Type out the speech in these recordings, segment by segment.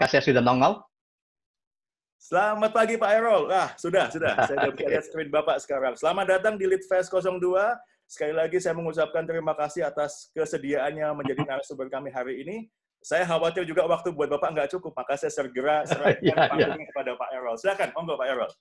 Saya sudah nongol? Selamat pagi Pak Errol. Sudah. Saya sudah bisa lihat screen Bapak sekarang. Selamat datang di Leadfest 02. Sekali lagi saya mengucapkan terima kasih atas kesediaannya menjadi narasumber kami hari ini. Saya khawatir juga waktu buat Bapak nggak cukup, maka saya segera serahkan panggungnya kepada Pak Errol. Silakan, monggo Pak Errol.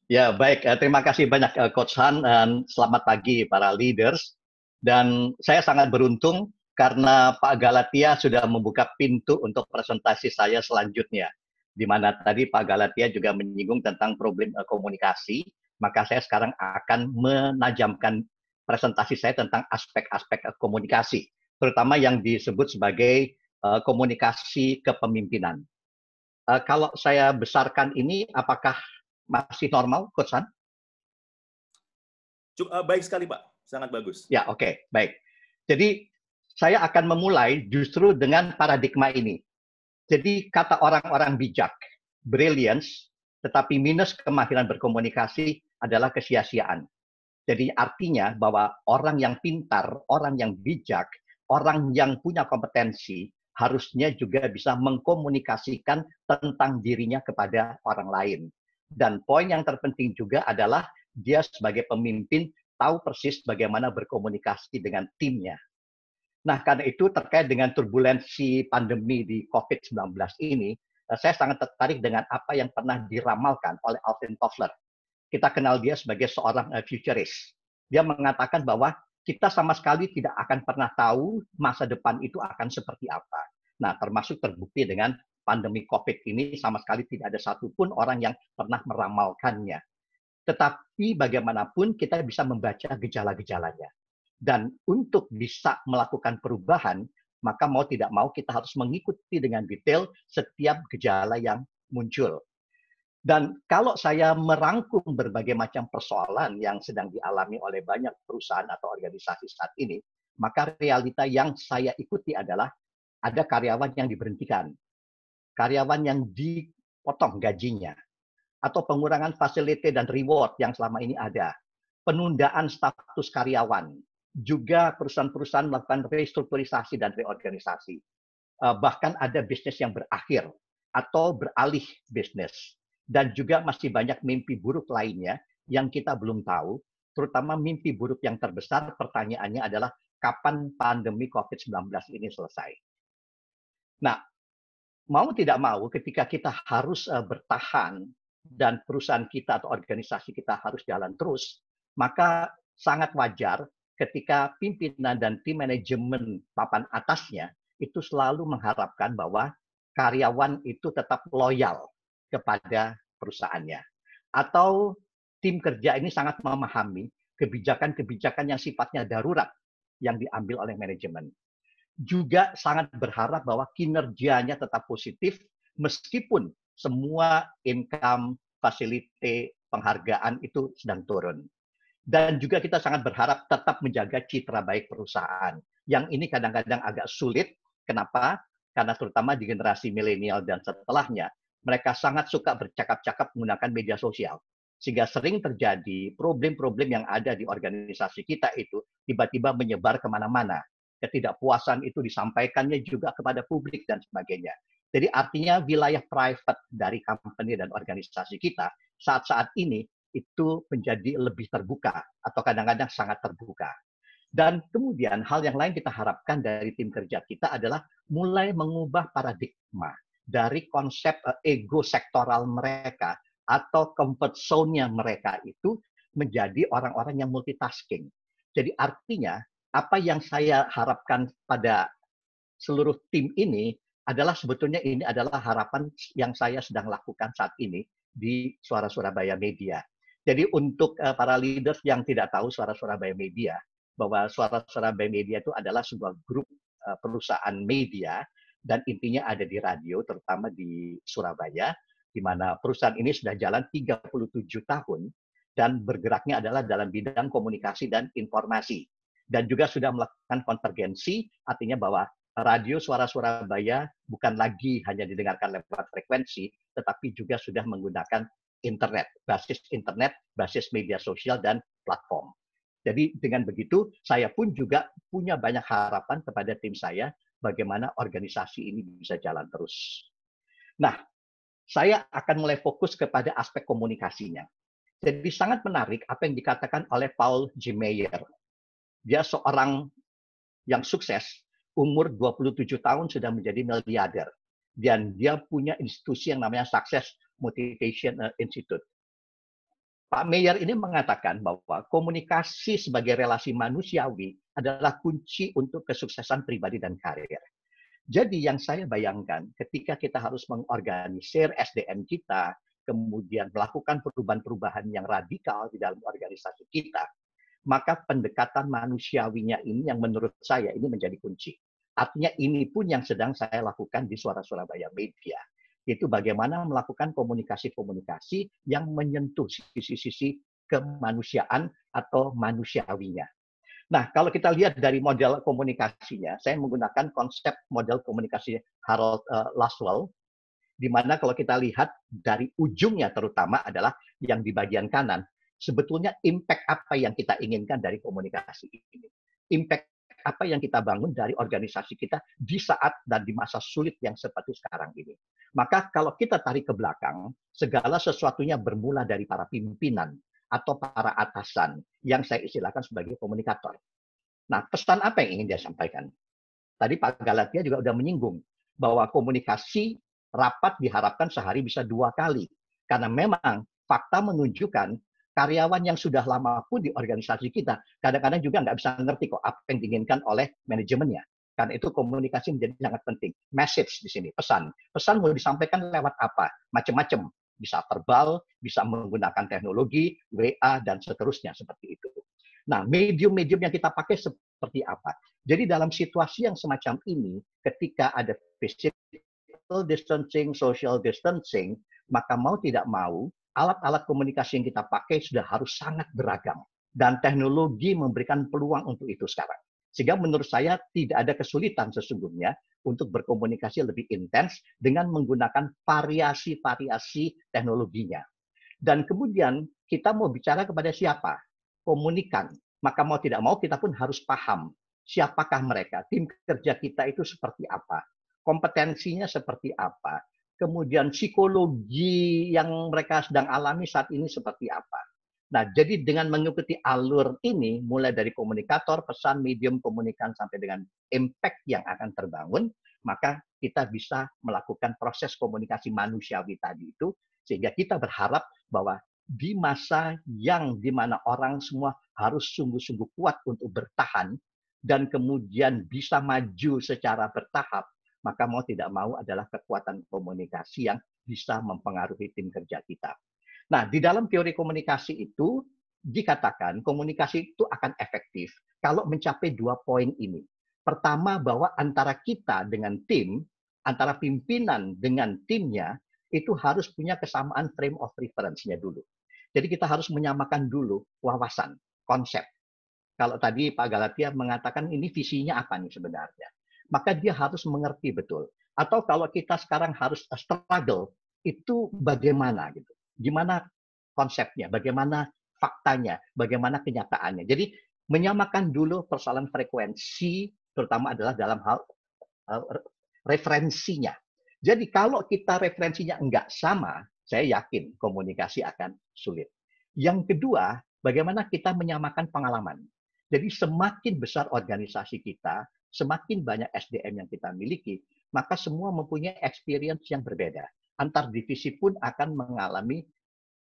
Ya, baik. Terima kasih banyak Coach Han, dan selamat pagi para leaders. Dan saya sangat beruntung karena Pak Galatia sudah membuka pintu untuk presentasi saya selanjutnya. Di mana tadi Pak Galatia juga menyinggung tentang problem komunikasi, maka saya sekarang akan menajamkan presentasi saya tentang aspek-aspek komunikasi, terutama yang disebut sebagai komunikasi kepemimpinan. Kalau saya besarkan ini, apakah masih normal, Coach Han? Baik sekali, Pak. Sangat bagus. Ya, oke. Baik. Jadi, saya akan memulai justru dengan paradigma ini. Jadi, kata orang-orang bijak, brilliance, tetapi minus kemahiran berkomunikasi adalah kesia-siaan. Jadi, artinya bahwa orang yang pintar, orang yang bijak, orang yang punya kompetensi, harusnya juga bisa mengkomunikasikan tentang dirinya kepada orang lain. Dan poin yang terpenting juga adalah dia sebagai pemimpin tahu persis bagaimana berkomunikasi dengan timnya. Nah, karena itu terkait dengan turbulensi pandemi di COVID-19 ini, saya sangat tertarik dengan apa yang pernah diramalkan oleh Alvin Toffler. Kita kenal dia sebagai seorang futurist. Dia mengatakan bahwa kita sama sekali tidak akan pernah tahu masa depan itu akan seperti apa. Nah, termasuk terbukti dengan pandemi COVID ini sama sekali tidak ada satupun orang yang pernah meramalkannya. Tetapi bagaimanapun kita bisa membaca gejala-gejalanya. Dan untuk bisa melakukan perubahan, maka mau tidak mau kita harus mengikuti dengan detail setiap gejala yang muncul. Dan kalau saya merangkum berbagai macam persoalan yang sedang dialami oleh banyak perusahaan atau organisasi saat ini, maka realita yang saya ikuti adalah ada karyawan yang diberhentikan, karyawan yang dipotong gajinya, atau pengurangan fasilitas dan reward yang selama ini ada, penundaan status karyawan, juga perusahaan-perusahaan melakukan restrukturisasi dan reorganisasi. Bahkan ada bisnis yang berakhir atau beralih bisnis. Dan juga masih banyak mimpi buruk lainnya yang kita belum tahu, terutama mimpi buruk yang terbesar, pertanyaannya adalah kapan pandemi COVID-19 ini selesai. Nah, mau tidak mau ketika kita harus bertahan dan perusahaan kita atau organisasi kita harus jalan terus, maka sangat wajar ketika pimpinan dan tim manajemen papan atasnya itu selalu mengharapkan bahwa karyawan itu tetap loyal kepada perusahaannya. Atau tim kerja ini sangat memahami kebijakan-kebijakan yang sifatnya darurat yang diambil oleh manajemen. Juga sangat berharap bahwa kinerjanya tetap positif meskipun semua income, fasilitas, penghargaan itu sedang turun. Dan juga kita sangat berharap tetap menjaga citra baik perusahaan. Yang ini kadang-kadang agak sulit. Kenapa? Karena terutama di generasi milenial dan setelahnya, mereka sangat suka bercakap-cakap menggunakan media sosial. Sehingga sering terjadi problem-problem yang ada di organisasi kita itu tiba-tiba menyebar kemana-mana. Ketidakpuasan itu disampaikannya juga kepada publik dan sebagainya. Jadi artinya wilayah private dari company dan organisasi kita saat-saat ini itu menjadi lebih terbuka atau kadang-kadang sangat terbuka. Dan kemudian hal yang lain kita harapkan dari tim kerja kita adalah mulai mengubah paradigma dari konsep ego sektoral mereka atau comfort zone-nya mereka itu menjadi orang-orang yang multitasking. Jadi artinya apa yang saya harapkan pada seluruh tim ini adalah sebetulnya ini adalah harapan yang saya sedang lakukan saat ini di Suara Surabaya Media. Jadi untuk para leaders yang tidak tahu Suara Surabaya Media, bahwa Suara Surabaya Media itu adalah sebuah grup perusahaan media dan intinya ada di radio, terutama di Surabaya, di mana perusahaan ini sudah jalan 37 tahun dan bergeraknya adalah dalam bidang komunikasi dan informasi. Dan juga sudah melakukan konvergensi, artinya bahwa radio Suara Surabaya bukan lagi hanya didengarkan lewat frekuensi, tetapi juga sudah menggunakan internet, basis media sosial dan platform. Jadi dengan begitu, saya pun juga punya banyak harapan kepada tim saya, bagaimana organisasi ini bisa jalan terus. Nah, saya akan mulai fokus kepada aspek komunikasinya. Jadi sangat menarik apa yang dikatakan oleh Paul G. Meyer. Dia seorang yang sukses, umur 27 tahun sudah menjadi miliarder. Dan dia punya institusi yang namanya Success Motivation Institute. Pak Meyer ini mengatakan bahwa komunikasi sebagai relasi manusiawi adalah kunci untuk kesuksesan pribadi dan karir. Jadi yang saya bayangkan ketika kita harus mengorganisir SDM kita, kemudian melakukan perubahan-perubahan yang radikal di dalam organisasi kita, maka pendekatan manusiawinya ini yang menurut saya ini menjadi kunci. Artinya ini pun yang sedang saya lakukan di Suara Surabaya Media. Itu bagaimana melakukan komunikasi-komunikasi yang menyentuh sisi-sisi kemanusiaan atau manusiawinya. Nah, kalau kita lihat dari model komunikasinya, saya menggunakan konsep model komunikasi Harold Laswell, di mana kalau kita lihat dari ujungnya terutama adalah yang di bagian kanan, sebetulnya impact apa yang kita inginkan dari komunikasi ini. Impact apa yang kita bangun dari organisasi kita di saat dan di masa sulit yang seperti sekarang ini. Maka kalau kita tarik ke belakang, segala sesuatunya bermula dari para pimpinan atau para atasan yang saya istilahkan sebagai komunikator. Nah, pesan apa yang ingin dia sampaikan? Tadi Pak Galatia juga sudah menyinggung bahwa komunikasi rapat diharapkan sehari bisa 2 kali. Karena memang fakta menunjukkan karyawan yang sudah lama pun di organisasi kita, kadang-kadang juga nggak bisa ngerti kok apa yang diinginkan oleh manajemennya. Karena itu komunikasi menjadi sangat penting. Message di sini, pesan. Pesan mau disampaikan lewat apa? Macam-macam. Bisa verbal, bisa menggunakan teknologi, WA, dan seterusnya seperti itu. Nah, medium-medium yang kita pakai seperti apa? Jadi dalam situasi yang semacam ini, ketika ada physical distancing, social distancing, maka mau tidak mau, alat-alat komunikasi yang kita pakai sudah harus sangat beragam. Dan teknologi memberikan peluang untuk itu sekarang. Sehingga menurut saya tidak ada kesulitan sesungguhnya untuk berkomunikasi lebih intens dengan menggunakan variasi-variasi teknologinya. Dan kemudian kita mau bicara kepada siapa? Komunikan. Maka mau tidak mau kita pun harus paham siapakah mereka, tim kerja kita itu seperti apa, kompetensinya seperti apa, kemudian psikologi yang mereka sedang alami saat ini seperti apa. Nah, jadi dengan mengikuti alur ini, mulai dari komunikator, pesan, medium, komunikan, sampai dengan impact yang akan terbangun, maka kita bisa melakukan proses komunikasi manusiawi tadi itu, sehingga kita berharap bahwa di masa yang dimana orang semua harus sungguh-sungguh kuat untuk bertahan, dan kemudian bisa maju secara bertahap, maka mau tidak mau adalah kekuatan komunikasi yang bisa mempengaruhi tim kerja kita. Nah, di dalam teori komunikasi itu dikatakan komunikasi itu akan efektif kalau mencapai 2 poin ini. Pertama, bahwa antara kita dengan tim, antara pimpinan dengan timnya, itu harus punya kesamaan frame of reference-nya dulu. Jadi kita harus menyamakan dulu wawasan, konsep. Kalau tadi Pak Galatia mengatakan ini visinya apa nih sebenarnya, maka dia harus mengerti betul. Atau kalau kita sekarang harus struggle, itu bagaimana gitu. Gimana konsepnya, bagaimana faktanya, bagaimana kenyataannya. Jadi menyamakan dulu persoalan frekuensi, terutama adalah dalam hal referensinya. Jadi kalau kita referensinya enggak sama, saya yakin komunikasi akan sulit. Yang kedua, bagaimana kita menyamakan pengalaman. Jadi semakin besar organisasi kita, semakin banyak SDM yang kita miliki, maka semua mempunyai experience yang berbeda. Antar divisi pun akan mengalami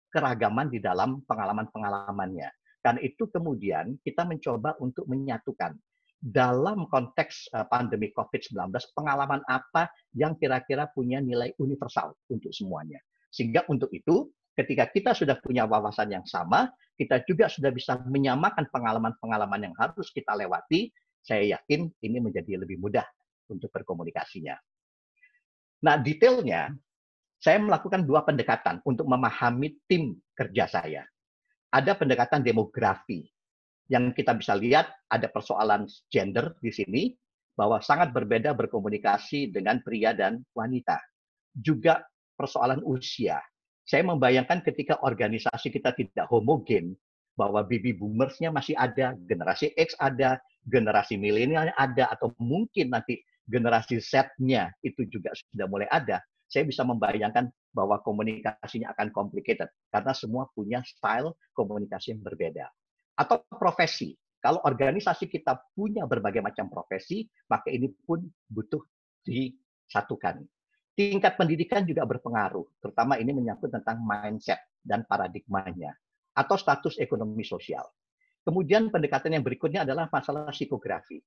keragaman di dalam pengalaman-pengalamannya. Karena itu kemudian kita mencoba untuk menyatukan dalam konteks pandemi COVID-19, pengalaman apa yang kira-kira punya nilai universal untuk semuanya. Sehingga untuk itu, ketika kita sudah punya wawasan yang sama, kita juga sudah bisa menyamakan pengalaman-pengalaman yang harus kita lewati, saya yakin ini menjadi lebih mudah untuk berkomunikasinya. Nah, detailnya, saya melakukan 2 pendekatan untuk memahami tim kerja saya. Ada pendekatan demografi, yang kita bisa lihat ada persoalan gender di sini, bahwa sangat berbeda berkomunikasi dengan pria dan wanita. Juga persoalan usia. Saya membayangkan ketika organisasi kita tidak homogen, bahwa baby boomers-nya masih ada, generasi X ada, generasi milenialnya ada, atau mungkin nanti generasi Z-nya itu juga sudah mulai ada, saya bisa membayangkan bahwa komunikasinya akan complicated karena semua punya style komunikasi yang berbeda. Atau profesi. Kalau organisasi kita punya berbagai macam profesi, maka ini pun butuh disatukan. Tingkat pendidikan juga berpengaruh, terutama ini menyangkut tentang mindset dan paradigmanya, atau status ekonomi sosial. Kemudian pendekatan yang berikutnya adalah masalah psikografi.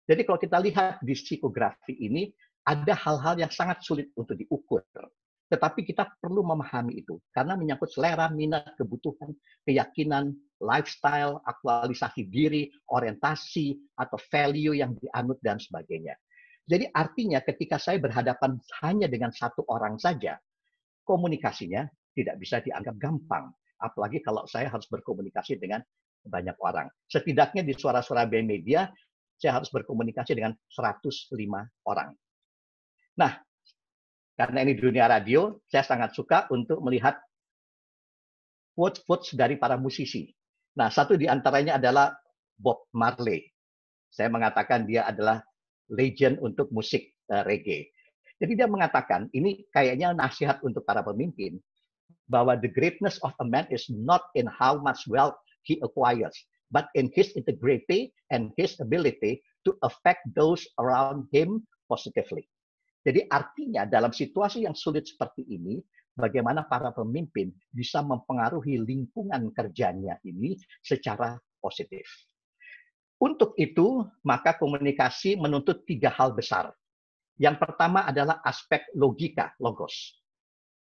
Jadi kalau kita lihat di psikografi ini, ada hal-hal yang sangat sulit untuk diukur. Tetapi kita perlu memahami itu, karena menyangkut selera, minat, kebutuhan, keyakinan, lifestyle, aktualisasi diri, orientasi, atau value yang dianut, dan sebagainya. Jadi artinya ketika saya berhadapan hanya dengan satu orang saja, komunikasinya tidak bisa dianggap gampang. Apalagi kalau saya harus berkomunikasi dengan banyak orang. Setidaknya di Suara-Suara Media, saya harus berkomunikasi dengan 105 orang. Nah, karena ini dunia radio, saya sangat suka untuk melihat quotes-quotes dari para musisi. Nah, satu di antaranya adalah Bob Marley. Saya mengatakan dia adalah legend untuk musik reggae. Jadi dia mengatakan, ini kayaknya nasihat untuk para pemimpin, bahwa the greatness of a man is not in how much wealth he acquires, but in his integrity and his ability to affect those around him positively. Jadi artinya dalam situasi yang sulit seperti ini, bagaimana para pemimpin bisa mempengaruhi lingkungan kerjanya ini secara positif. Untuk itu, maka komunikasi menuntut 3 hal besar. Yang pertama adalah aspek logika, logos.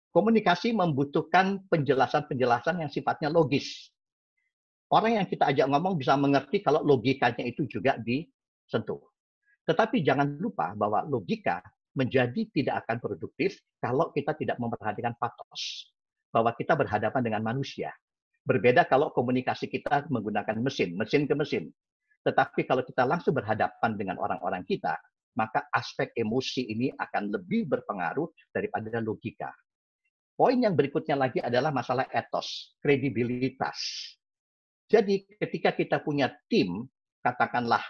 Komunikasi membutuhkan penjelasan-penjelasan yang sifatnya logis. Orang yang kita ajak ngomong bisa mengerti kalau logikanya itu juga disentuh. Tetapi jangan lupa bahwa logika menjadi tidak akan produktif kalau kita tidak memperhatikan patos. Bahwa kita berhadapan dengan manusia. Berbeda kalau komunikasi kita menggunakan mesin ke mesin. Tetapi kalau kita langsung berhadapan dengan orang-orang kita, maka aspek emosi ini akan lebih berpengaruh daripada logika. Poin yang berikutnya lagi adalah masalah etos, kredibilitas. Jadi ketika kita punya tim, katakanlah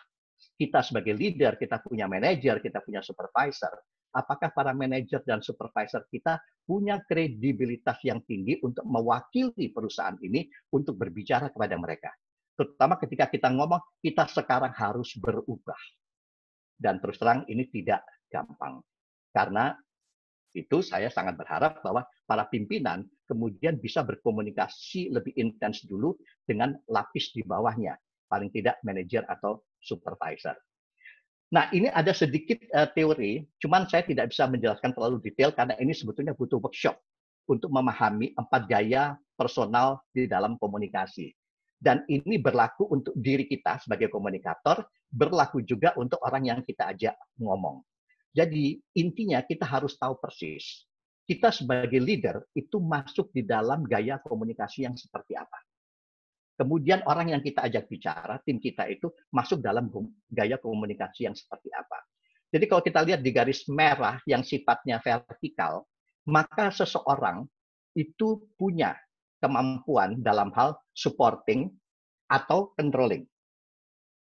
kita sebagai leader, kita punya manajer, kita punya supervisor, apakah para manajer dan supervisor kita punya kredibilitas yang tinggi untuk mewakili perusahaan ini untuk berbicara kepada mereka. Terutama ketika kita ngomong, kita sekarang harus berubah. Dan terus terang ini tidak gampang. Karena itu saya sangat berharap bahwa para pimpinan kemudian bisa berkomunikasi lebih intens dulu dengan lapis di bawahnya. Paling tidak manajer atau supervisor. Nah, ini ada sedikit teori, cuman saya tidak bisa menjelaskan terlalu detail karena ini sebetulnya butuh workshop untuk memahami 4 gaya personal di dalam komunikasi. Dan ini berlaku untuk diri kita sebagai komunikator, berlaku juga untuk orang yang kita ajak ngomong. Jadi intinya kita harus tahu persis, kita sebagai leader itu masuk di dalam gaya komunikasi yang seperti apa. Kemudian orang yang kita ajak bicara, tim kita itu masuk dalam gaya komunikasi yang seperti apa. Jadi kalau kita lihat di garis merah yang sifatnya vertikal, maka seseorang itu punya kemampuan dalam hal supporting atau controlling.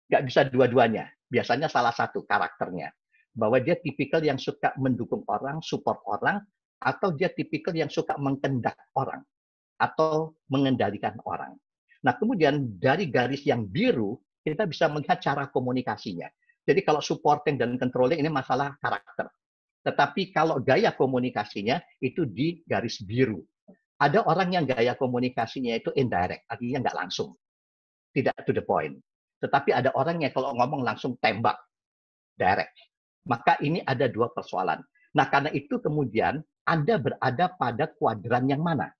Nggak bisa dua-duanya. Biasanya salah satu karakternya. Bahwa dia tipikal yang suka mendukung orang, support orang, atau dia tipikal yang suka mengkendak orang, atau mengendalikan orang. Nah, kemudian dari garis yang biru, kita bisa melihat cara komunikasinya. Jadi kalau supporting dan controlling ini masalah karakter. Tetapi kalau gaya komunikasinya itu di garis biru. Ada orang yang gaya komunikasinya itu indirect, artinya nggak langsung. Tidak to the point. Tetapi ada orang yang kalau ngomong langsung tembak, direct. Maka ini ada 2 persoalan. Nah, karena itu kemudian Anda berada pada kuadran yang mana?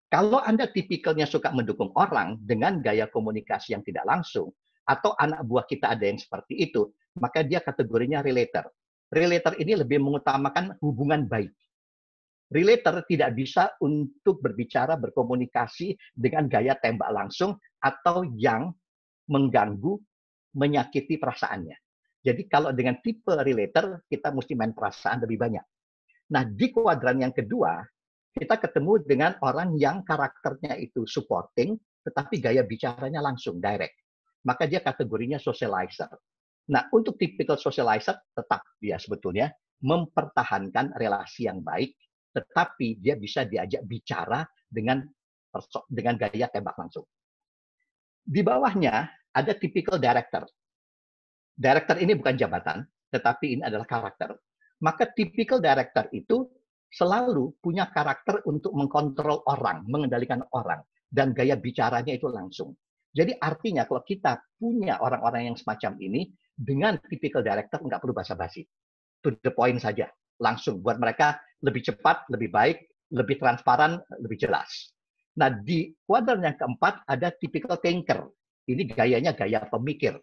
Kalau Anda tipikalnya suka mendukung orang dengan gaya komunikasi yang tidak langsung, atau anak buah kita ada yang seperti itu, maka dia kategorinya relator. Relator ini lebih mengutamakan hubungan baik. Relator tidak bisa untuk berbicara, berkomunikasi dengan gaya tembak langsung atau yang mengganggu, menyakiti perasaannya. Jadi kalau dengan tipe relator, kita mesti main perasaan lebih banyak. Nah, di kuadran yang kedua, kita ketemu dengan orang yang karakternya itu supporting, tetapi gaya bicaranya langsung, direct. Maka dia kategorinya socializer. Nah, untuk typical socializer, tetap dia sebetulnya mempertahankan relasi yang baik, tetapi dia bisa diajak bicara dengan gaya tembak langsung. Di bawahnya ada typical director. Director ini bukan jabatan, tetapi ini adalah karakter. Maka typical director itu selalu punya karakter untuk mengkontrol orang, mengendalikan orang, dan gaya bicaranya itu langsung. Jadi artinya kalau kita punya orang-orang yang semacam ini, dengan typical director nggak perlu basa-basi. To the point saja, langsung. Buat mereka lebih cepat, lebih baik, lebih transparan, lebih jelas. Nah, di kuadran yang keempat ada typical thinker. Ini gayanya gaya pemikir.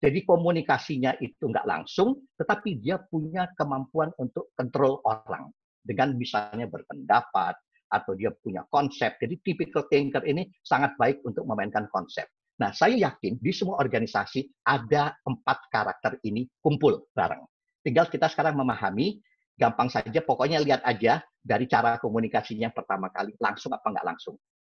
Jadi komunikasinya itu nggak langsung, tetapi dia punya kemampuan untuk kontrol orang. Dengan misalnya berpendapat, atau dia punya konsep. Jadi typical thinker ini sangat baik untuk memainkan konsep. Nah, saya yakin di semua organisasi ada 4 karakter ini kumpul bareng. Tinggal kita sekarang memahami, gampang saja, pokoknya lihat aja dari cara komunikasinya pertama kali, langsung apa nggak langsung.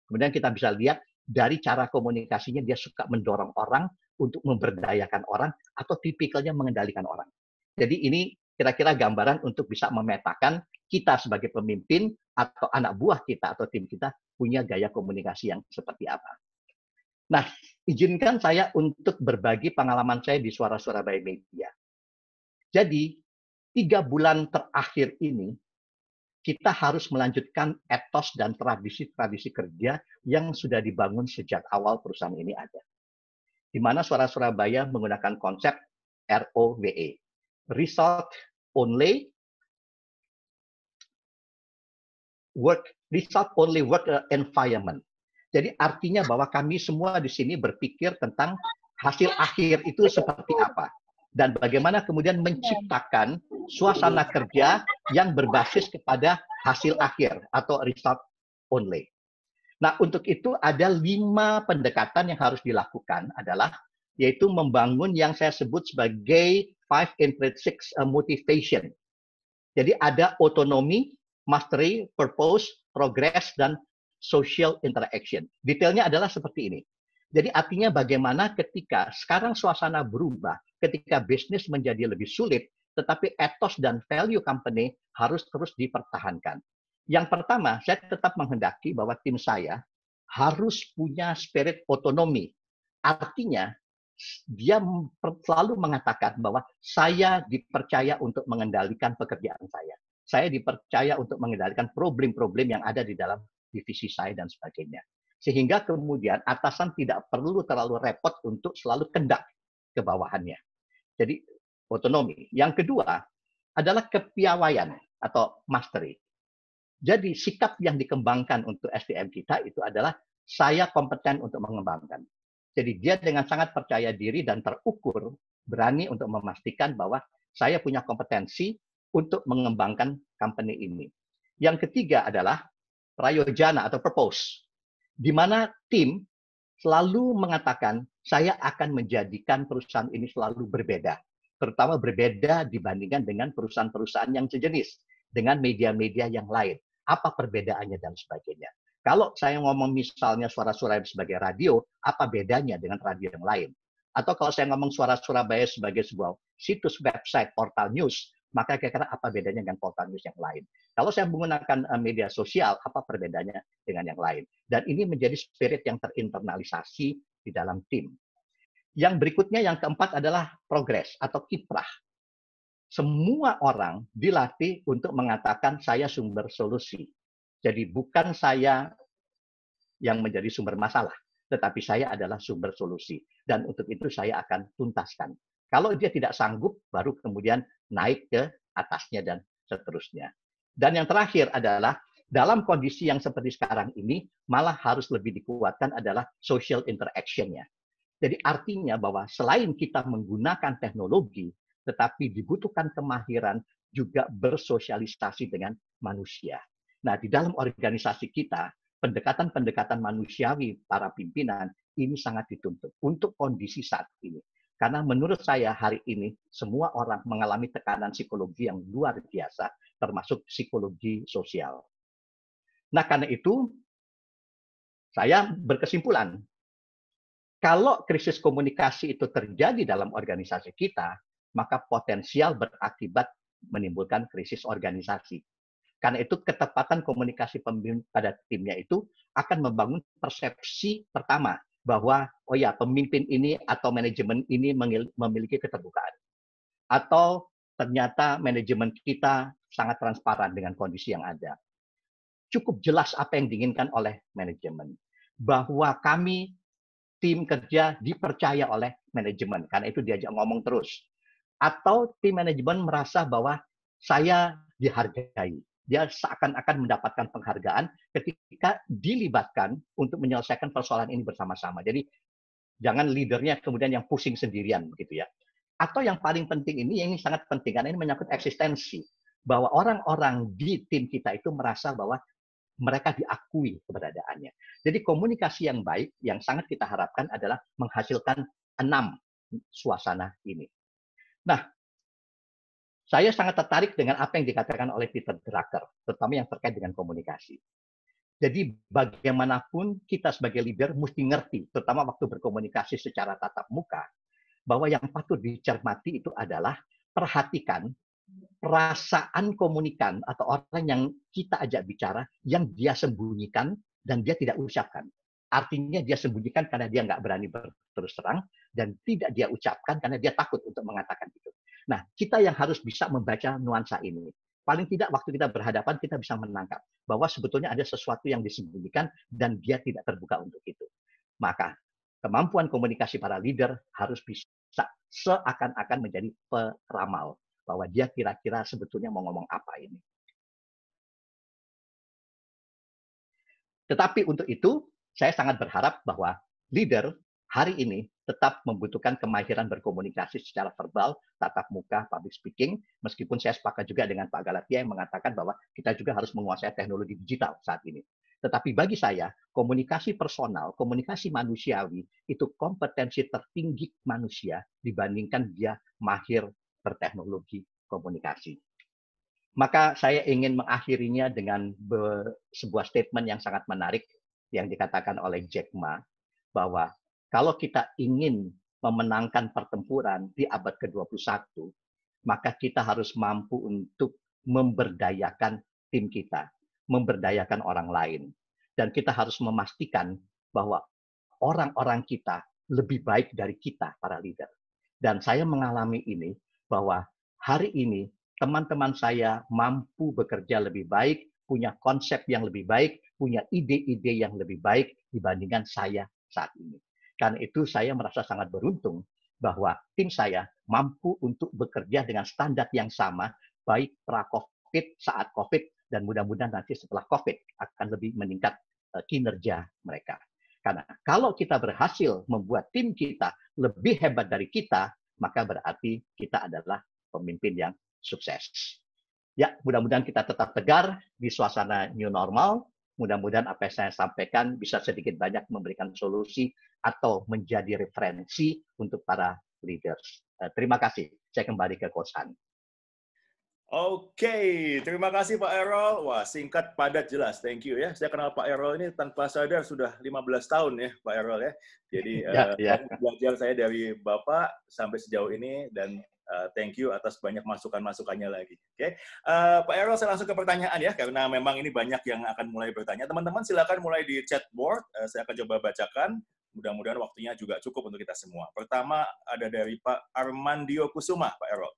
Kemudian kita bisa lihat dari cara komunikasinya dia suka mendorong orang untuk memberdayakan orang atau tipikalnya mengendalikan orang. Jadi ini kira-kira gambaran untuk bisa memetakan kita sebagai pemimpin atau anak buah kita atau tim kita punya gaya komunikasi yang seperti apa. Nah, izinkan saya untuk berbagi pengalaman saya di Suara Surabaya Media. Jadi, 3 bulan terakhir ini, kita harus melanjutkan etos dan tradisi-tradisi kerja yang sudah dibangun sejak awal perusahaan ini ada. Di mana Suara Surabaya menggunakan konsep ROWE, Result Only Work Environment. Jadi artinya bahwa kami semua di sini berpikir tentang hasil akhir itu seperti apa. Dan bagaimana kemudian menciptakan suasana kerja yang berbasis kepada hasil akhir atau result only. Nah, untuk itu ada 5 pendekatan yang harus dilakukan adalah yaitu membangun yang saya sebut sebagai 5 intrinsic motivation. Jadi ada otonomi, mastery, purpose, progress, dan social interaction. Detailnya adalah seperti ini. Jadi artinya bagaimana ketika sekarang suasana berubah, ketika bisnis menjadi lebih sulit, tetapi ethos dan value company harus terus dipertahankan. Yang pertama, saya tetap menghendaki bahwa tim saya harus punya spirit otonomi. Artinya, dia selalu mengatakan bahwa saya dipercaya untuk mengendalikan pekerjaan saya. Saya dipercaya untuk mengendalikan problem-problem yang ada di dalam divisi saya dan sebagainya. Sehingga kemudian atasan tidak perlu terlalu repot untuk selalu kendak ke bawahannya. Jadi otonomi. Yang kedua adalah kepiawaian atau mastery. Jadi sikap yang dikembangkan untuk SDM kita itu adalah saya kompeten untuk mengembangkan. Jadi dia dengan sangat percaya diri dan terukur berani untuk memastikan bahwa saya punya kompetensi untuk mengembangkan company ini. Yang ketiga adalah prayojana atau purpose, di mana tim selalu mengatakan saya akan menjadikan perusahaan ini selalu berbeda, terutama berbeda dibandingkan dengan perusahaan-perusahaan yang sejenis, dengan media-media yang lain. Apa perbedaannya dan sebagainya. Kalau saya ngomong misalnya Suara Surabaya sebagai radio, apa bedanya dengan radio yang lain? Atau kalau saya ngomong Suara Surabaya sebagai sebuah situs website, portal news, maka kira-kira apa bedanya dengan portal news yang lain? Kalau saya menggunakan media sosial, apa perbedaannya dengan yang lain? Dan ini menjadi spirit yang terinternalisasi di dalam tim. Yang berikutnya, yang keempat adalah progres atau kiprah. Semua orang dilatih untuk mengatakan saya sumber solusi. Jadi bukan saya yang menjadi sumber masalah, tetapi saya adalah sumber solusi. Dan untuk itu saya akan tuntaskan. Kalau dia tidak sanggup, baru kemudian naik ke atasnya dan seterusnya. Dan yang terakhir adalah dalam kondisi yang seperti sekarang ini, malah harus lebih dikuatkan adalah social interaction-nya. Jadi artinya bahwa selain kita menggunakan teknologi, tetapi dibutuhkan kemahiran juga bersosialisasi dengan manusia. Nah, di dalam organisasi kita, pendekatan-pendekatan manusiawi para pimpinan ini sangat dituntut untuk kondisi saat ini. Karena menurut saya hari ini semua orang mengalami tekanan psikologi yang luar biasa, termasuk psikologi sosial. Nah, karena itu saya berkesimpulan, kalau krisis komunikasi itu terjadi dalam organisasi kita, maka potensial berakibat menimbulkan krisis organisasi. Karena itu ketepatan komunikasi pemimpin pada timnya itu akan membangun persepsi pertama bahwa oh ya pemimpin ini atau manajemen ini memiliki keterbukaan atau ternyata manajemen kita sangat transparan dengan kondisi yang ada. Cukup jelas apa yang diinginkan oleh manajemen bahwa kami tim kerja dipercaya oleh manajemen karena itu diajak ngomong terus atau tim manajemen merasa bahwa saya dihargai. Dia seakan-akan mendapatkan penghargaan ketika dilibatkan untuk menyelesaikan persoalan ini bersama-sama. Jadi jangan leadernya kemudian yang pusing sendirian begitu ya. Atau yang paling penting ini sangat penting karena ini menyangkut eksistensi bahwa orang-orang di tim kita itu merasa bahwa mereka diakui keberadaannya. Jadi komunikasi yang baik yang sangat kita harapkan adalah menghasilkan 6 suasana ini. Nah, saya sangat tertarik dengan apa yang dikatakan oleh Peter Drucker, terutama yang terkait dengan komunikasi. Jadi bagaimanapun kita sebagai leader mesti ngerti, terutama waktu berkomunikasi secara tatap muka, bahwa yang patut dicermati itu adalah perhatikan perasaan komunikan atau orang yang kita ajak bicara yang dia sembunyikan dan dia tidak ucapkan. Artinya dia sembunyikan karena dia nggak berani berterus terang dan tidak dia ucapkan karena dia takut untuk mengatakan itu. Nah, kita yang harus bisa membaca nuansa ini. Paling tidak waktu kita berhadapan kita bisa menangkap bahwa sebetulnya ada sesuatu yang disembunyikan dan dia tidak terbuka untuk itu. Maka kemampuan komunikasi para leader harus bisa seakan-akan menjadi peramal bahwa dia kira-kira sebetulnya mau ngomong apa ini. Tetapi untuk itu, saya sangat berharap bahwa leader hari ini tetap membutuhkan kemahiran berkomunikasi secara verbal, tatap muka, public speaking, meskipun saya sepakat juga dengan Pak Galatia yang mengatakan bahwa kita juga harus menguasai teknologi digital saat ini. Tetapi bagi saya, komunikasi personal, komunikasi manusiawi, itu kompetensi tertinggi manusia dibandingkan dia mahir berteknologi komunikasi. Maka saya ingin mengakhirinya dengan sebuah statement yang sangat menarik yang dikatakan oleh Jack Ma, bahwa kalau kita ingin memenangkan pertempuran di abad ke-21, maka kita harus mampu untuk memberdayakan tim kita, memberdayakan orang lain. Dan kita harus memastikan bahwa orang-orang kita lebih baik dari kita, para leader. Dan saya mengalami ini, bahwa hari ini teman-teman saya mampu bekerja lebih baik, punya konsep yang lebih baik, punya ide-ide yang lebih baik dibandingkan saya saat ini. Karena itu saya merasa sangat beruntung bahwa tim saya mampu untuk bekerja dengan standar yang sama, baik pra-COVID, saat COVID, dan mudah-mudahan nanti setelah COVID akan lebih meningkat kinerja mereka. Karena kalau kita berhasil membuat tim kita lebih hebat dari kita, maka berarti kita adalah pemimpin yang sukses. Ya, mudah-mudahan kita tetap tegar di suasana new normal. Mudah-mudahan apa yang saya sampaikan bisa sedikit banyak memberikan solusi atau menjadi referensi untuk para leaders. Terima kasih. Saya kembali ke Coach Han. Oke, terima kasih Pak Errol. Wah, singkat, padat, jelas. Thank you ya. Saya kenal Pak Errol ini tanpa sadar sudah 15 tahun ya, Pak Errol ya. Jadi belajar saya dari Bapak sampai sejauh ini dan thank you atas banyak masukan-masukannya lagi. Oke, Pak Errol, saya langsung ke pertanyaan ya, karena memang ini banyak yang akan mulai bertanya. Teman-teman silakan mulai di chat board. Saya akan coba bacakan. Mudah-mudahan waktunya juga cukup untuk kita semua. Pertama ada dari Pak Armandio Kusuma, Pak Errol.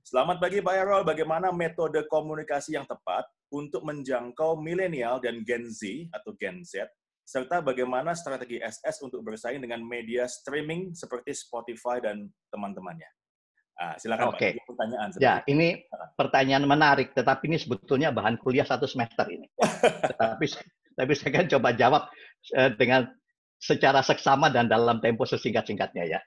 Selamat pagi Pak Errol, bagaimana metode komunikasi yang tepat untuk menjangkau milenial dan Gen Z atau Gen Z, serta bagaimana strategi SS untuk bersaing dengan media streaming seperti Spotify dan teman-temannya? Silakan Pak, ini pertanyaan. Ya, ini pertanyaan menarik, tetapi ini sebetulnya bahan kuliah 1 semester ini. tapi saya akan coba jawab dengan secara seksama dan dalam tempo sesingkat-singkatnya ya.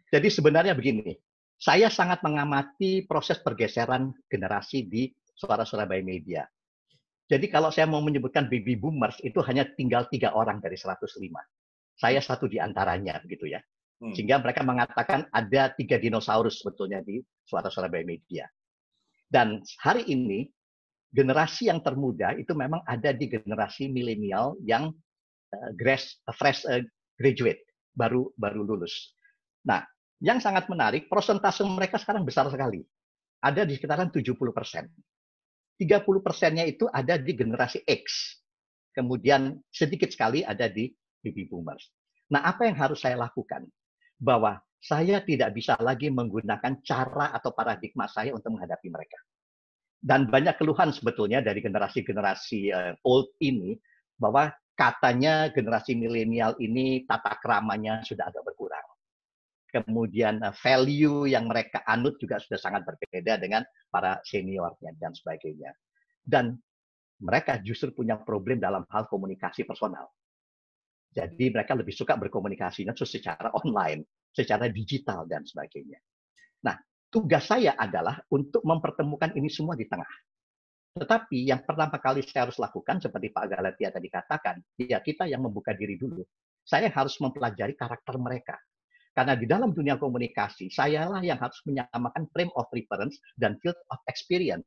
Jadi sebenarnya begini, saya sangat mengamati proses pergeseran generasi di Suara Surabaya Media. Jadi kalau saya mau menyebutkan baby boomers, itu hanya tinggal 3 orang dari 105. Saya satu di antaranya, begitu ya. Sehingga mereka mengatakan ada 3 dinosaurus sebetulnya di Suara Surabaya Media. Dan hari ini, generasi yang termuda itu memang ada di generasi milenial yang fresh graduate, baru lulus. Nah, yang sangat menarik, persentase mereka sekarang besar sekali. ada di sekitaran 70%. 30%-nya itu ada di generasi X. Kemudian sedikit sekali ada di baby boomers. Nah, apa yang harus saya lakukan? Bahwa saya tidak bisa lagi menggunakan cara atau paradigma saya untuk menghadapi mereka. Dan banyak keluhan sebetulnya dari generasi-generasi old ini, bahwa katanya generasi milenial ini tata keramanya sudah agak berkurang. Kemudian value yang mereka anut juga sudah sangat berbeda dengan para seniornya dan sebagainya. Dan mereka justru punya problem dalam hal komunikasi personal. Jadi mereka lebih suka berkomunikasinya secara online, secara digital dan sebagainya. Nah, tugas saya adalah untuk mempertemukan ini semua di tengah. Tetapi yang pertama kali saya harus lakukan, seperti Pak Galatia tadi katakan, ya kita yang membuka diri dulu. Saya harus mempelajari karakter mereka. Karena di dalam dunia komunikasi, sayalah yang harus menyamakan frame of reference dan field of experience.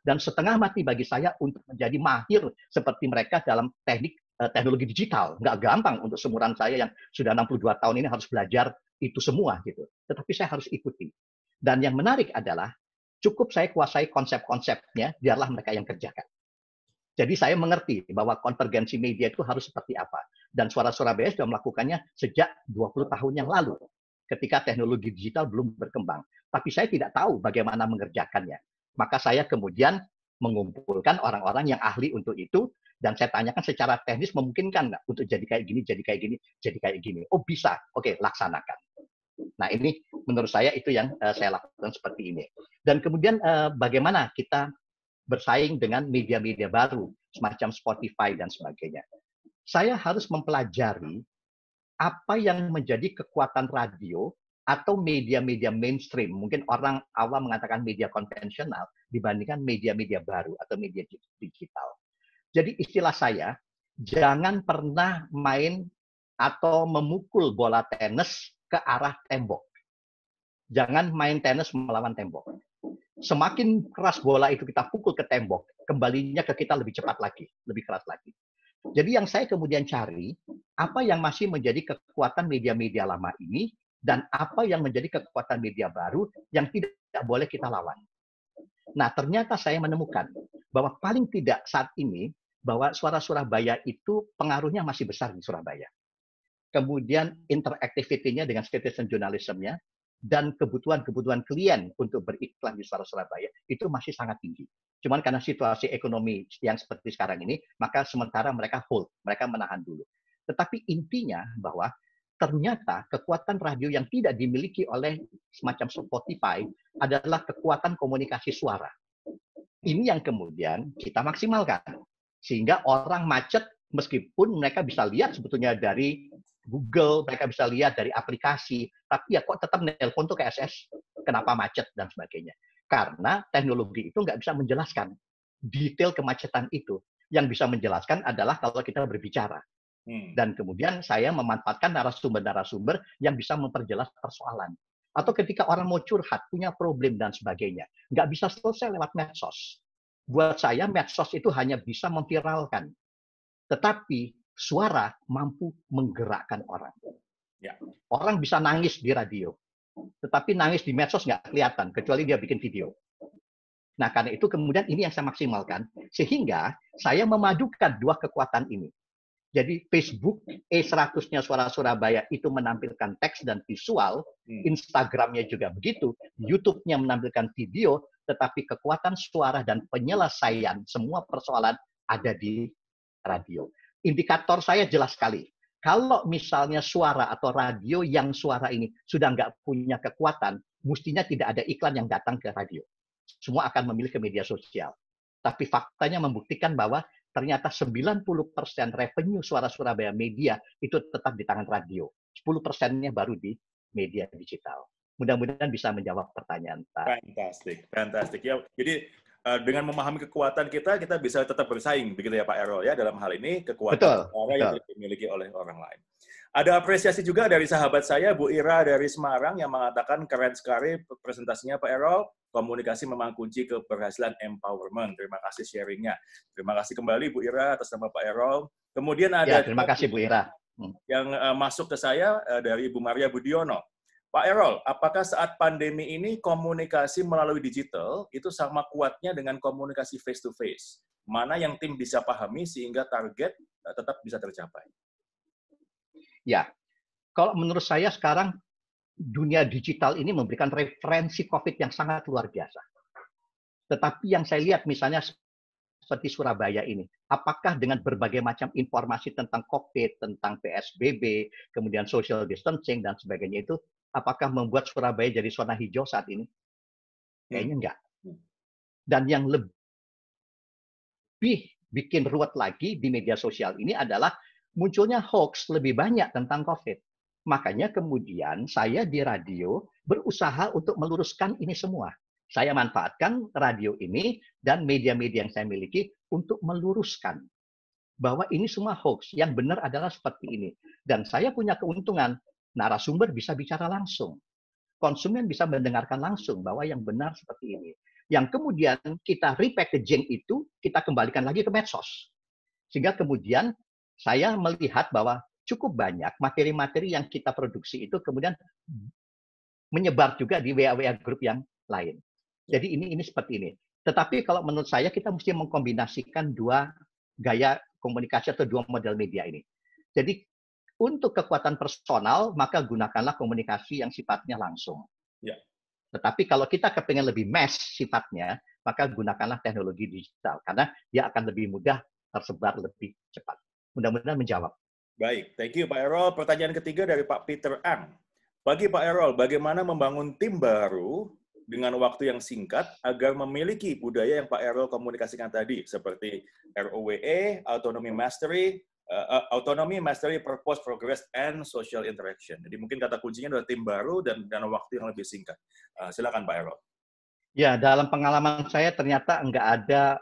Dan setengah mati bagi saya untuk menjadi mahir seperti mereka dalam teknologi digital. Nggak gampang untuk seumuran saya yang sudah 62 tahun ini harus belajar itu semua gitu. Tetapi saya harus ikuti. Dan yang menarik adalah cukup saya kuasai konsep-konsepnya, biarlah mereka yang kerjakan. Jadi saya mengerti bahwa konvergensi media itu harus seperti apa. Dan Suara Surabaya sudah melakukannya sejak 20 tahun yang lalu, ketika teknologi digital belum berkembang. Tapi saya tidak tahu bagaimana mengerjakannya. Maka saya kemudian mengumpulkan orang-orang yang ahli untuk itu, dan saya tanyakan secara teknis memungkinkan nggak untuk jadi kayak gini, jadi kayak gini, jadi kayak gini. Oh bisa, oke laksanakan. Nah ini menurut saya itu yang saya lakukan seperti ini. Dan kemudian bagaimana kita bersaing dengan media-media baru, semacam Spotify dan sebagainya. Saya harus mempelajari apa yang menjadi kekuatan radio atau media-media mainstream, mungkin orang awam mengatakan media konvensional, dibandingkan media-media baru atau media digital. Jadi istilah saya, jangan pernah main atau memukul bola tenis ke arah tembok. Jangan main tenis melawan tembok. Semakin keras bola itu kita pukul ke tembok, kembalinya ke kita lebih cepat lagi, lebih keras lagi. Jadi yang saya kemudian cari, apa yang masih menjadi kekuatan media-media lama ini, dan apa yang menjadi kekuatan media baru yang tidak boleh kita lawan. Nah, ternyata saya menemukan bahwa paling tidak saat ini, bahwa Suara Surabaya itu pengaruhnya masih besar di Surabaya. Kemudian interactivity-nya dengan citizen journalism-nya, dan kebutuhan-kebutuhan klien untuk beriklan di Suara Surabaya itu masih sangat tinggi. Cuman karena situasi ekonomi yang seperti sekarang ini, maka sementara mereka hold, mereka menahan dulu. Tetapi intinya bahwa ternyata kekuatan radio yang tidak dimiliki oleh semacam Spotify adalah kekuatan komunikasi suara. Ini yang kemudian kita maksimalkan. Sehingga orang macet, meskipun mereka bisa lihat sebetulnya dari Google, mereka bisa lihat dari aplikasi, tapi ya kok tetap nelpon tuh ke SS, kenapa macet dan sebagainya. Karena teknologi itu nggak bisa menjelaskan detail kemacetan itu. Yang bisa menjelaskan adalah kalau kita berbicara. Dan kemudian saya memanfaatkan narasumber-narasumber yang bisa memperjelas persoalan. Atau ketika orang mau curhat, punya problem dan sebagainya. Nggak bisa selesai lewat medsos. Buat saya, medsos itu hanya bisa memviralkan. Tetapi suara mampu menggerakkan orang. Ya. Orang bisa nangis di radio. Tetapi nangis di medsos nggak kelihatan, kecuali dia bikin video. Nah, karena itu kemudian ini yang saya maksimalkan. Sehingga saya memadukan dua kekuatan ini. Jadi Facebook E100-nya Suara Surabaya itu menampilkan teks dan visual, Instagram-nya juga begitu, YouTube-nya menampilkan video, tetapi kekuatan suara dan penyelesaian semua persoalan ada di radio. Indikator saya jelas sekali. Kalau misalnya suara atau radio yang suara ini sudah nggak punya kekuatan, mestinya tidak ada iklan yang datang ke radio. Semua akan memilih ke media sosial. Tapi faktanya membuktikan bahwa ternyata 90% revenue Suara Surabaya Media itu tetap di tangan radio. 10%-nya baru di media digital. Mudah-mudahan bisa menjawab pertanyaan Pak. Fantastik. Ya, jadi dengan memahami kekuatan kita bisa tetap bersaing, begitu ya Pak Errol ya, dalam hal ini kekuatan suara yang dimiliki oleh orang lain. Ada apresiasi juga dari sahabat saya, Bu Ira dari Semarang, yang mengatakan keren sekali presentasinya Pak Errol. Komunikasi memang kunci keberhasilan empowerment. Terima kasih sharingnya. Terima kasih kembali Bu Ira atas nama Pak Errol. Kemudian ada terima kasih Bu Ira. Yang masuk ke saya dari Ibu Maria Budiono. Pak Errol, apakah saat pandemi ini komunikasi melalui digital itu sama kuatnya dengan komunikasi face to face? Mana yang tim bisa pahami sehingga target tetap bisa tercapai? Ya, kalau menurut saya sekarang dunia digital ini memberikan referensi COVID yang sangat luar biasa. Tetapi yang saya lihat misalnya seperti Surabaya ini, apakah dengan berbagai macam informasi tentang COVID, tentang PSBB, kemudian social distancing dan sebagainya itu, apakah membuat Surabaya jadi zona hijau saat ini? Kayaknya enggak. Dan yang lebih bikin ruwet lagi di media sosial ini adalah munculnya hoax lebih banyak tentang COVID. Makanya kemudian saya di radio berusaha untuk meluruskan ini semua. Saya manfaatkan radio ini dan media-media yang saya miliki untuk meluruskan bahwa ini semua hoax. Yang benar adalah seperti ini. Dan saya punya keuntungan, narasumber bisa bicara langsung. Konsumen bisa mendengarkan langsung bahwa yang benar seperti ini. Yang kemudian kita repackaging itu, kita kembalikan lagi ke medsos. Sehingga kemudian saya melihat bahwa cukup banyak materi-materi yang kita produksi itu kemudian menyebar juga di WA-WA grup yang lain. Jadi ini seperti ini. Tetapi kalau menurut saya kita mesti mengkombinasikan dua gaya komunikasi atau dua model media ini. Jadi untuk kekuatan personal, maka gunakanlah komunikasi yang sifatnya langsung. Ya. Tetapi kalau kita kepengen lebih mass sifatnya, maka gunakanlah teknologi digital. Karena dia akan lebih mudah tersebar lebih cepat. Mudah-mudahan menjawab. Baik, thank you Pak Errol. Pertanyaan ketiga dari Pak Peter Ang. Bagi Pak Errol, bagaimana membangun tim baru dengan waktu yang singkat agar memiliki budaya yang Pak Errol komunikasikan tadi, seperti ROWE, Autonomy Mastery, Purpose, Progress, and Social Interaction. Jadi mungkin kata kuncinya adalah tim baru dan waktu yang lebih singkat. Silakan Pak Errol. Ya, dalam pengalaman saya ternyata nggak ada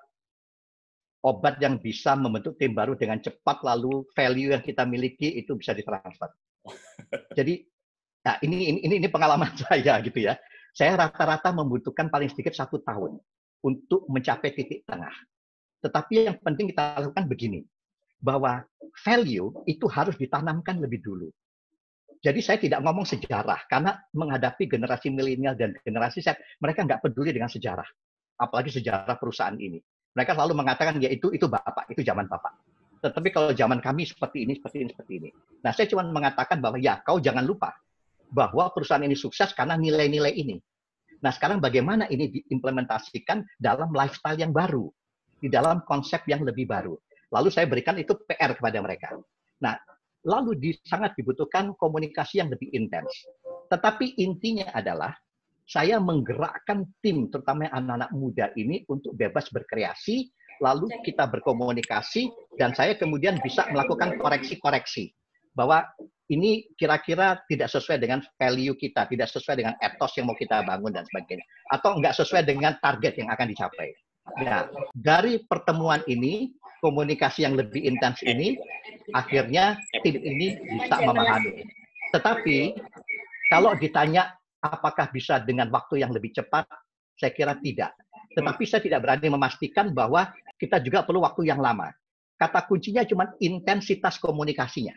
obat yang bisa membentuk tim baru dengan cepat, lalu value yang kita miliki itu bisa ditransfer. Jadi, nah ini pengalaman saya gitu ya. Saya rata-rata membutuhkan paling sedikit 1 tahun untuk mencapai titik tengah. Tetapi yang penting kita lakukan begini, bahwa value itu harus ditanamkan lebih dulu. Jadi saya tidak ngomong sejarah, karena menghadapi generasi milenial dan generasi Z, mereka nggak peduli dengan sejarah. Apalagi sejarah perusahaan ini. Mereka selalu mengatakan, ya itu Bapak, itu zaman Bapak. Tetapi kalau zaman kami seperti ini, seperti ini, seperti ini. Nah, saya cuma mengatakan bahwa ya, kau jangan lupa bahwa perusahaan ini sukses karena nilai-nilai ini. Nah, sekarang bagaimana ini diimplementasikan dalam lifestyle yang baru, di dalam konsep yang lebih baru. Lalu saya berikan itu PR kepada mereka. Nah, lalu sangat dibutuhkan komunikasi yang lebih intens. Tetapi intinya adalah saya menggerakkan tim, terutama anak-anak muda ini untuk bebas berkreasi, lalu kita berkomunikasi, dan saya kemudian bisa melakukan koreksi-koreksi. Bahwa ini kira-kira tidak sesuai dengan value kita, tidak sesuai dengan etos yang mau kita bangun, dan sebagainya. Atau nggak sesuai dengan target yang akan dicapai. Nah, dari pertemuan ini, komunikasi yang lebih intens ini, akhirnya tim ini bisa memahami. Tetapi, kalau ditanya apakah bisa dengan waktu yang lebih cepat? Saya kira tidak. Tetapi saya tidak berani memastikan bahwa kita juga perlu waktu yang lama. Kata kuncinya cuma intensitas komunikasinya.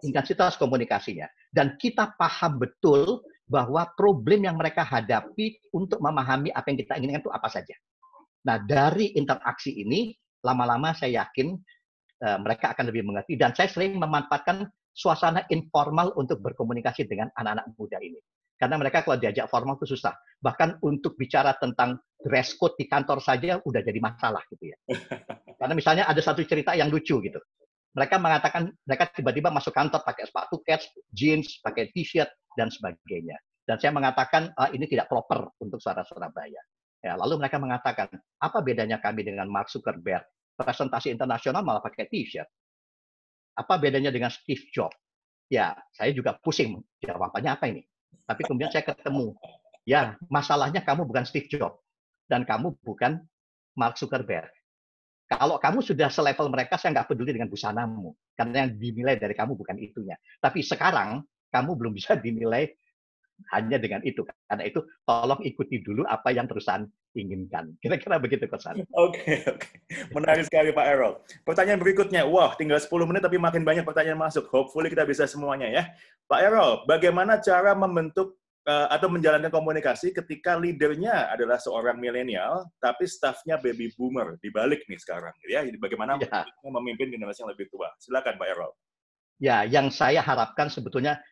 Intensitas komunikasinya. Dan kita paham betul bahwa problem yang mereka hadapi untuk memahami apa yang kita inginkan itu apa saja. Nah, dari interaksi ini, lama-lama saya yakin mereka akan lebih mengerti. Dan saya sering memanfaatkan suasana informal untuk berkomunikasi dengan anak-anak muda ini. Karena mereka kalau diajak formal itu susah. Bahkan untuk bicara tentang dress code di kantor saja udah jadi masalah gitu ya. Karena misalnya ada satu cerita yang lucu gitu. Mereka mengatakan mereka tiba-tiba masuk kantor pakai sepatu kets, jeans, pakai t-shirt dan sebagainya. Dan saya mengatakan ini tidak proper untuk suara Surabaya. Ya, lalu mereka mengatakan, apa bedanya kami dengan Mark Zuckerberg? Presentasi internasional malah pakai t-shirt. Apa bedanya dengan Steve Jobs? Ya, saya juga pusing. Jawabannya apa ini? Tapi kemudian saya ketemu. Ya, masalahnya kamu bukan Steve Jobs. Dan kamu bukan Mark Zuckerberg. Kalau kamu sudah selevel mereka, saya nggak peduli dengan busanamu. Karena yang dinilai dari kamu bukan itunya. Tapi sekarang, kamu belum bisa dinilai hanya dengan itu. Karena itu, tolong ikuti dulu apa yang perusahaan inginkan. Kira-kira begitu, Kosan. Oke, oke. Menarik sekali Pak Errol. Pertanyaan berikutnya, wah tinggal 10 menit tapi makin banyak pertanyaan masuk. Hopefully kita bisa semuanya ya. Pak Errol, bagaimana cara membentuk atau menjalankan komunikasi ketika leadernya adalah seorang milenial, tapi staffnya baby boomer, dibalik nih sekarang. Ya, bagaimana Ya, memimpin generasi yang lebih tua? Silakan Pak Errol. ya, yang saya harapkan sebetulnya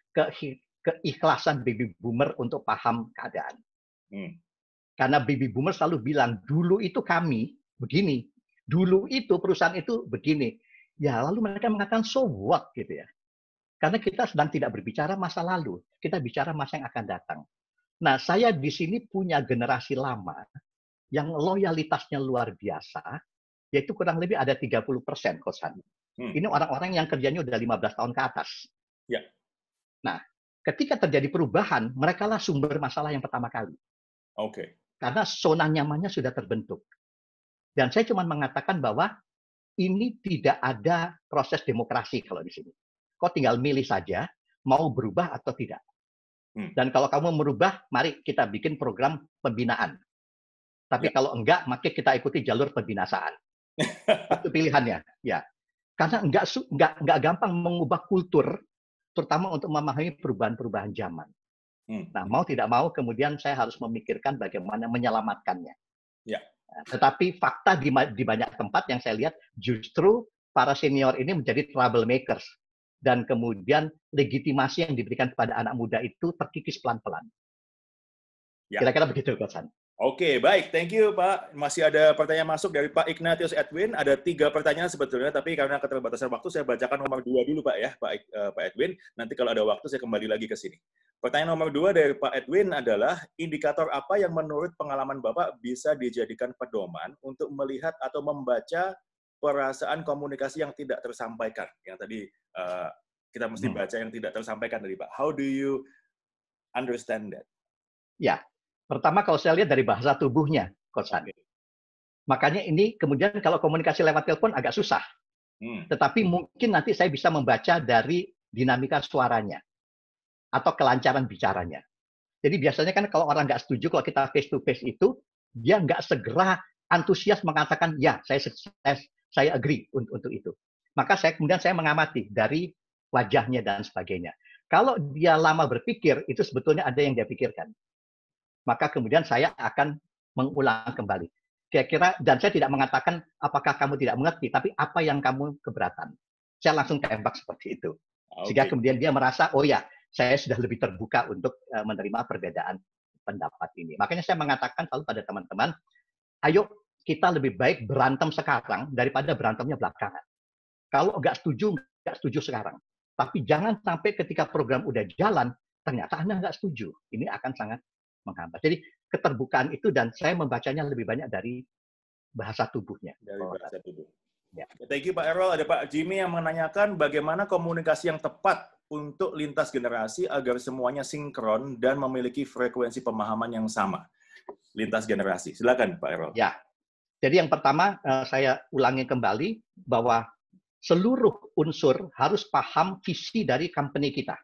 keikhlasan baby boomer untuk paham keadaan. Karena baby boomer selalu bilang, dulu itu kami begini, dulu itu perusahaan itu begini. Ya, lalu mereka mengatakan, so what gitu ya. Karena kita sedang tidak berbicara masa lalu, kita bicara masa yang akan datang. Nah, saya di sini punya generasi lama yang loyalitasnya luar biasa, yaitu kurang lebih ada 30%, Kosan. Ini orang-orang yang kerjanya udah 15 tahun ke atas. Ya. Nah, ketika terjadi perubahan, mereka lah sumber masalah yang pertama kali. Oke. Karena zona nyamannya sudah terbentuk. Dan saya cuma mengatakan bahwa ini tidak ada proses demokrasi kalau di sini. Kau tinggal milih saja mau berubah atau tidak. Dan kalau kamu merubah, mari kita bikin program pembinaan. Tapi kalau enggak, maka kita ikuti jalur pembinasaan. Itu pilihannya. Ya, karena enggak gampang mengubah kultur, terutama untuk memahami perubahan-perubahan zaman. Nah, mau tidak mau, kemudian saya harus memikirkan bagaimana menyelamatkannya. Ya. Tetapi fakta di banyak tempat yang saya lihat, justru para senior ini menjadi troublemakers. Dan kemudian legitimasi yang diberikan kepada anak muda itu terkikis pelan-pelan. Ya. Kira-kira begitu, Kosan. Oke, baik. Thank you, Pak. Masih ada pertanyaan masuk dari Pak Ignatius Edwin. Ada 3 pertanyaan sebetulnya, tapi karena keterbatasan waktu, saya bacakan nomor 2 dulu, Pak, ya, Pak Edwin. Nanti kalau ada waktu, saya kembali lagi ke sini. Pertanyaan nomor 2 dari Pak Edwin adalah, indikator apa yang menurut pengalaman Bapak bisa dijadikan pedoman untuk melihat atau membaca perasaan komunikasi yang tidak tersampaikan? Yang tadi kita mesti baca yang tidak tersampaikan tadi, Pak. How do you understand that? Ya, pertama kalau saya lihat dari bahasa tubuhnya, Kosan. Makanya ini kemudian kalau komunikasi lewat telepon agak susah. Tetapi mungkin nanti saya bisa membaca dari dinamika suaranya atau kelancaran bicaranya. Jadi biasanya kan kalau orang nggak setuju kalau kita face to face itu, dia nggak segera antusias mengatakan ya saya agree untuk itu. Maka kemudian saya mengamati dari wajahnya dan sebagainya. Kalau dia lama berpikir, itu sebetulnya ada yang dia pikirkan. Maka kemudian saya akan mengulang kembali. Kira-kira, dan saya tidak mengatakan apakah kamu tidak mengerti, tapi apa yang kamu keberatan. Saya langsung tembak seperti itu. Sehingga kemudian dia merasa, oh ya, saya sudah lebih terbuka untuk menerima perbedaan pendapat ini. Makanya saya mengatakan selalu pada teman-teman, ayo kita lebih baik berantem sekarang daripada berantemnya belakangan. Kalau nggak setuju sekarang. Tapi jangan sampai ketika program udah jalan, ternyata Anda nggak setuju. Ini akan sangat menghambat. Jadi keterbukaan itu, dan saya membacanya lebih banyak dari bahasa tubuhnya. Dari bahasa tubuh. Ya. Thank you Pak Errol. Ada Pak Jimmy yang menanyakan bagaimana komunikasi yang tepat untuk lintas generasi agar semuanya sinkron dan memiliki frekuensi pemahaman yang sama. Lintas generasi. Silakan Pak Errol. Ya. Jadi yang pertama saya ulangi kembali bahwa seluruh unsur harus paham visi dari company kita.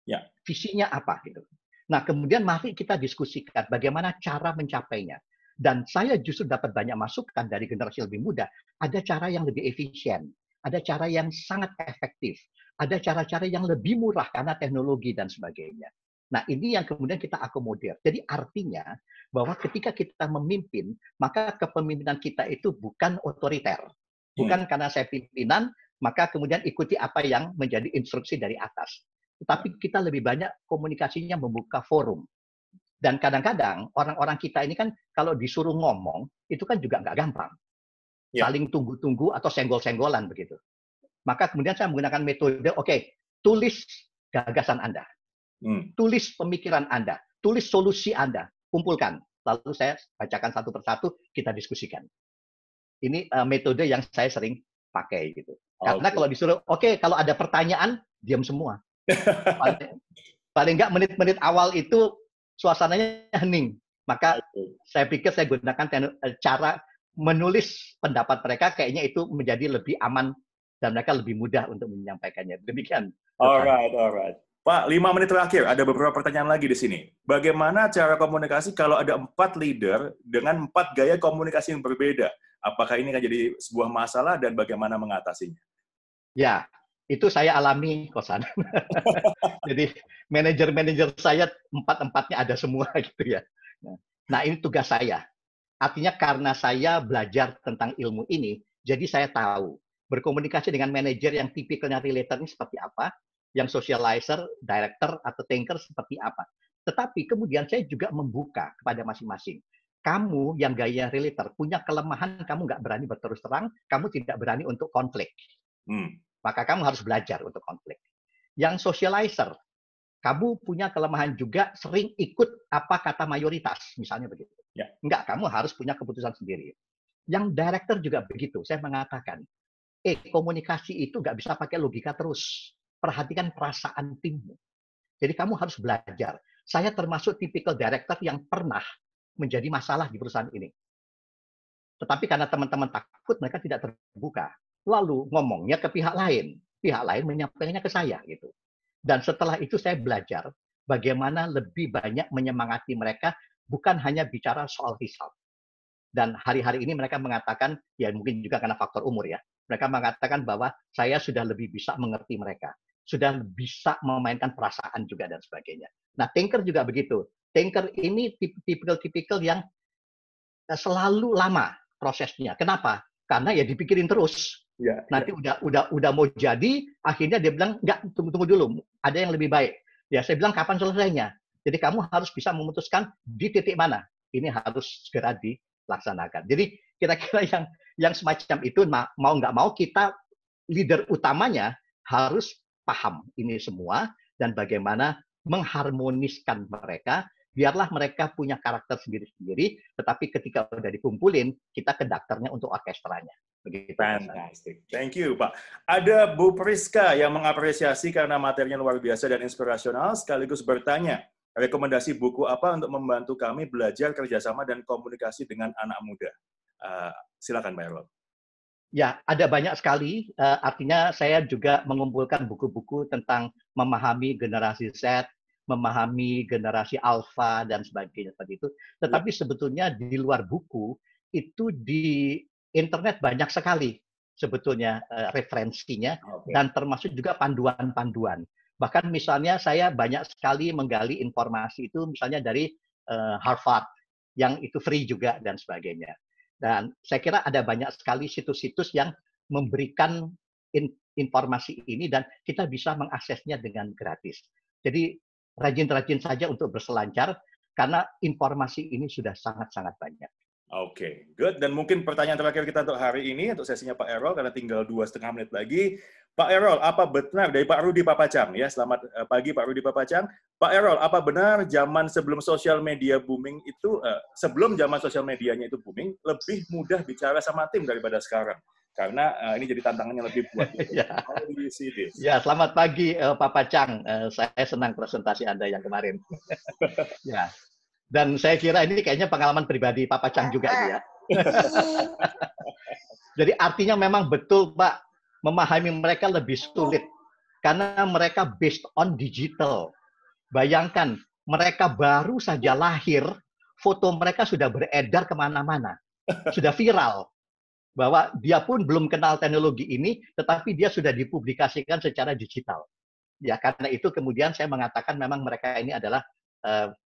Ya. Visinya apa gitu. Nah, kemudian mari kita diskusikan bagaimana cara mencapainya. Dan saya justru dapat banyak masukan dari generasi lebih muda. Ada cara yang lebih efisien, ada cara yang sangat efektif, ada cara-cara yang lebih murah karena teknologi dan sebagainya. Nah, ini yang kemudian kita akomodir. Jadi artinya bahwa ketika kita memimpin, maka kepemimpinan kita itu bukan otoriter. Bukan karena saya pimpinan, maka kemudian ikuti apa yang menjadi instruksi dari atas. Tetapi kita lebih banyak komunikasinya membuka forum. Dan kadang-kadang orang-orang kita ini kan kalau disuruh ngomong, itu kan juga nggak gampang. Saling tunggu-tunggu atau senggol-senggolan begitu. Maka kemudian saya menggunakan metode, oke, tulis gagasan Anda. Tulis pemikiran Anda. Tulis solusi Anda. Kumpulkan. Lalu saya bacakan satu persatu, kita diskusikan. Ini metode yang saya sering pakai gitu. Karena kalau disuruh, oke, kalau ada pertanyaan, diam semua. Paling nggak menit-menit awal itu suasananya hening. Maka saya pikir saya gunakan cara menulis pendapat mereka, kayaknya itu menjadi lebih aman dan mereka lebih mudah untuk menyampaikannya. Demikian. Alright. Pak, 5 menit terakhir, ada beberapa pertanyaan lagi di sini. Bagaimana cara komunikasi kalau ada 4 leader dengan 4 gaya komunikasi yang berbeda? Apakah ini akan jadi sebuah masalah dan bagaimana mengatasinya? Ya, itu saya alami, Kosan. Jadi manajer-manajer saya empat-empatnya ada semua gitu ya. Nah, ini tugas saya. Artinya karena saya belajar tentang ilmu ini, jadi saya tahu berkomunikasi dengan manajer yang tipikalnya relator ini seperti apa, yang socializer, director, atau thinker seperti apa. Tetapi kemudian saya juga membuka kepada masing-masing. Kamu yang gaya relator punya kelemahan, kamu nggak berani berterus terang, kamu tidak berani untuk konflik. Maka kamu harus belajar untuk konflik. Yang socializer, kamu punya kelemahan juga sering ikut apa kata mayoritas, misalnya begitu. Ya. Enggak, kamu harus punya keputusan sendiri. Yang director juga begitu. Saya mengatakan, komunikasi itu nggak bisa pakai logika terus. Perhatikan perasaan timmu. Jadi kamu harus belajar. Saya termasuk tipikal director yang pernah menjadi masalah di perusahaan ini. Tetapi karena teman-teman takut, mereka tidak terbuka. Lalu ngomongnya ke pihak lain. Pihak lain menyampaikannya ke saya gitu. Dan setelah itu saya belajar bagaimana lebih banyak menyemangati mereka, bukan hanya bicara soal result. Dan hari-hari ini mereka mengatakan, ya mungkin juga karena faktor umur ya, mereka mengatakan bahwa saya sudah lebih bisa mengerti mereka, sudah bisa memainkan perasaan juga dan sebagainya. Nah, thinker juga begitu. Thinker ini tipikal yang selalu lama prosesnya. Kenapa? Karena ya dipikirin terus. Ya, Nanti udah mau jadi, akhirnya dia bilang, enggak, tunggu dulu, ada yang lebih baik. Ya, saya bilang, kapan selesainya? Jadi kamu harus bisa memutuskan di titik mana. Ini harus segera dilaksanakan. Jadi kira-kira yang semacam itu, mau nggak mau, kita leader utamanya harus paham ini semua, dan bagaimana mengharmoniskan mereka, biarlah mereka punya karakter sendiri-sendiri, tetapi ketika udah dikumpulin, kita konduktornya untuk orkestranya. Begitu. Fantastic. Thank you, Pak. Ada Bu Priska yang mengapresiasi karena materinya luar biasa dan inspirasional, sekaligus bertanya, rekomendasi buku apa untuk membantu kami belajar kerjasama dan komunikasi dengan anak muda? Silakan, Pak Errol. Ya, ada banyak sekali. Artinya saya juga mengumpulkan buku-buku tentang memahami generasi Z, memahami generasi Alpha, dan sebagainya seperti itu. Tetapi sebetulnya di luar buku, itu di internet banyak sekali sebetulnya referensinya, dan termasuk juga panduan-panduan. Bahkan misalnya saya banyak sekali menggali informasi itu misalnya dari Harvard, yang itu free juga dan sebagainya. Dan saya kira ada banyak sekali situs-situs yang memberikan informasi ini dan kita bisa mengaksesnya dengan gratis. Jadi rajin-rajin saja untuk berselancar karena informasi ini sudah sangat-sangat banyak. Oke, good. Dan mungkin pertanyaan terakhir kita untuk hari ini, untuk sesinya Pak Errol, karena tinggal 2,5 menit lagi. Pak Errol, apa benar, dari Pak Rudi Papacang, ya, selamat pagi Pak Rudi Papacang. Pak Errol, apa benar zaman sebelum sosial media booming itu, sebelum zaman sosial medianya itu booming, lebih mudah bicara sama tim daripada sekarang? Karena ini jadi tantangannya lebih buat. How do you see this? Ya, selamat pagi Pak Pacang. Saya senang presentasi Anda yang kemarin. Ya. Dan saya kira ini kayaknya pengalaman pribadi Pak Pacang juga ini ya. Jadi artinya memang betul Pak, memahami mereka lebih sulit. Karena mereka based on digital. Bayangkan, mereka baru saja lahir, foto mereka sudah beredar kemana-mana. Sudah viral. Bahwa dia pun belum kenal teknologi ini, tetapi dia sudah dipublikasikan secara digital. Ya, karena itu kemudian saya mengatakan memang mereka ini adalah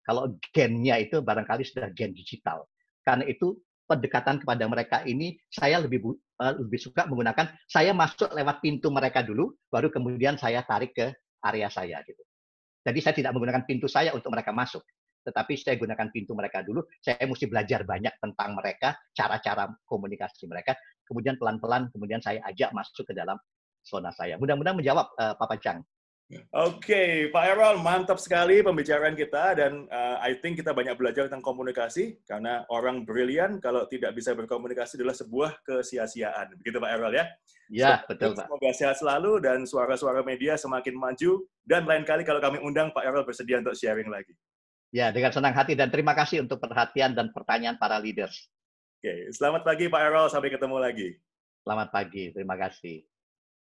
kalau gennya itu barangkali sudah gen digital. Karena itu pendekatan kepada mereka ini saya lebih suka menggunakan, saya masuk lewat pintu mereka dulu, baru kemudian saya tarik ke area saya gitu. Jadi saya tidak menggunakan pintu saya untuk mereka masuk, tetapi saya gunakan pintu mereka dulu. Saya mesti belajar banyak tentang mereka, cara-cara komunikasi mereka, kemudian pelan-pelan kemudian saya ajak masuk ke dalam zona saya. Mudah-mudahan menjawab Pak Pacang. Oke, Pak Errol, mantap sekali pembicaraan kita dan I think kita banyak belajar tentang komunikasi karena orang brilian kalau tidak bisa berkomunikasi adalah sebuah kesia-siaan. Begitu Pak Errol ya? Ya, betul Pak. Semoga sehat selalu dan suara-suara media semakin maju dan lain kali kalau kami undang Pak Errol bersedia untuk sharing lagi. Ya, dengan senang hati dan terima kasih untuk perhatian dan pertanyaan para leaders. Oke, selamat pagi Pak Errol, sampai ketemu lagi. Selamat pagi, terima kasih.